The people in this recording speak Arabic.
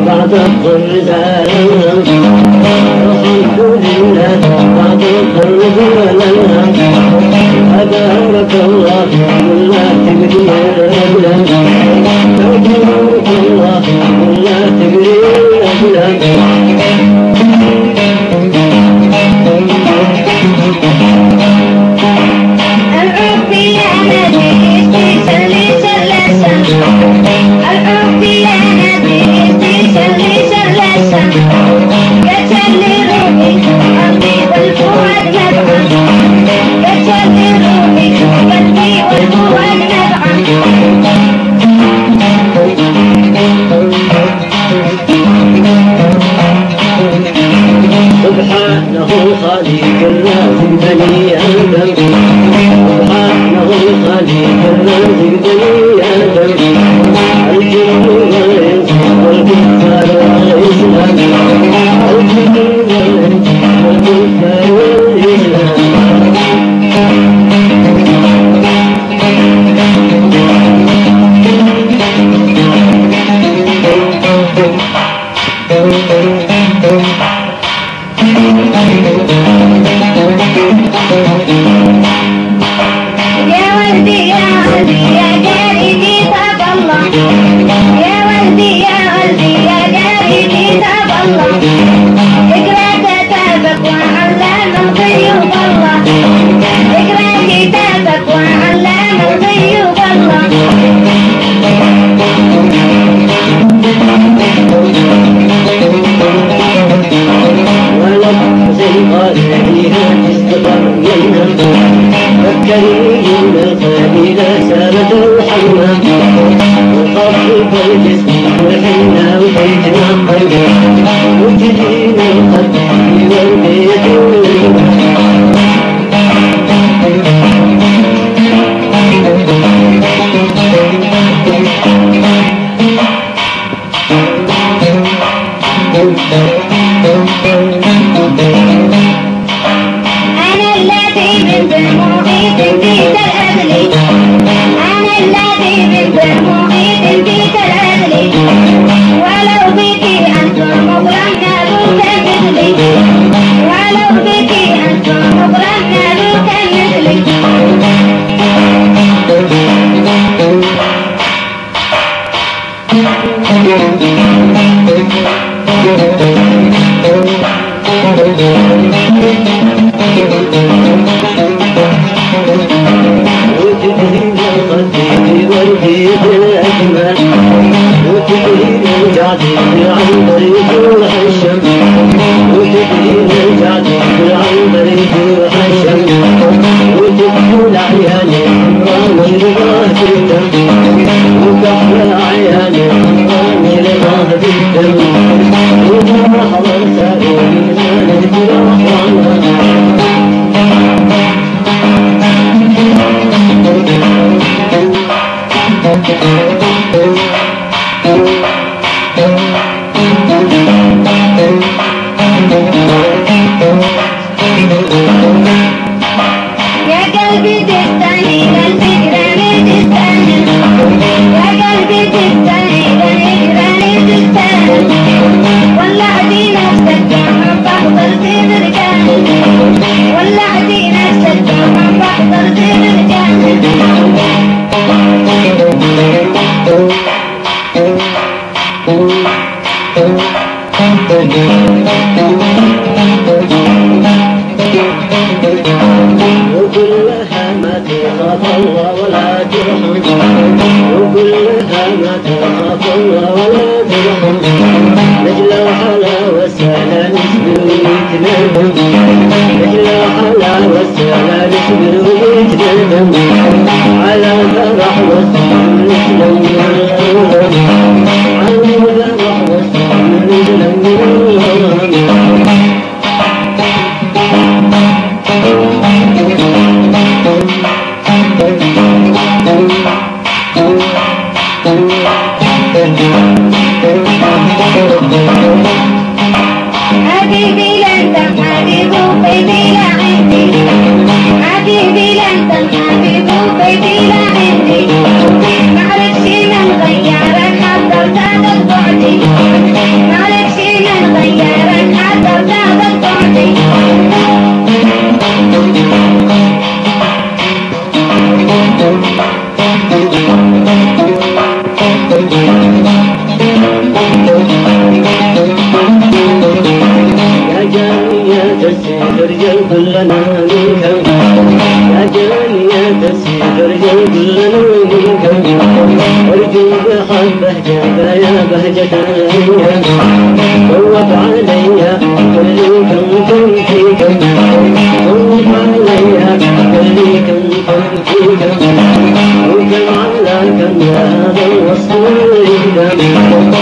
بعد الضر زالنا الحمد لله بعد الضر زالنا أبارك الله ولا تبري الأبلاد أبارك الله ولا تبري الأبلاد سبحانه خالق الرازق بني آدم سبحانه خالق الرازق بني آدم الجن والإنس والكفار والإسلام الجن والإنس والكفار والإسلام يا ولدي يا ولدي يا جاري كتاب الله يا ولدي يا ولدي يا جاري كتاب الله اقرأ كتابك وعلم الغيوب الله اقرأ كتابك وعلم الغيوب الله ولك حسين قال فيها استقر منها فكريم القليل سالت الحمام وخفف الجسم وحنا وبيتنا قلبا وجدين القلب والبيت أنا الذي من دموعي تنبيت الأذلي أنا الذي من دموعي تنبيت الأذلي ولو بكي أنتم مغرمنا بك مثلي ولو بكي أنتم مغرمنا بك مثلي وتدرين القدير والبيت الأجمل وتدرين الجعدير عن طريق الحشم وتدرين الجعدير عن طريق الحشم وتدخل عيالي رامي رضاه بالدم وكحل عيالي رامي رضاه بالدم وجرح ورسائي من الجراح يا قلبي تستاهل الفكرة تستاهل يا قلبي تستاهل الفكرة تستاهل ولعتي نفسك من بحضر ترجع ولعتي نفسك من بحضر وكلها ما تخاف الله ولا ترحم وكلها ما تخاف الله ولا ترحم نجلى على وسهلا نصبر ويتنام نجلى على وسهلا نصبر ويتنام على فرح وسهلا نسلم على فرح وسهلا تسير رجال كلنا منكم يا جانية تسير رجال كلنا منكم ارجو بحبه جنبه يا بهجة الأيام صوت عليا كلكم كم فيكم صوت عليا كلكم كم فيكم وكم على كم هذا الوصف الإقدام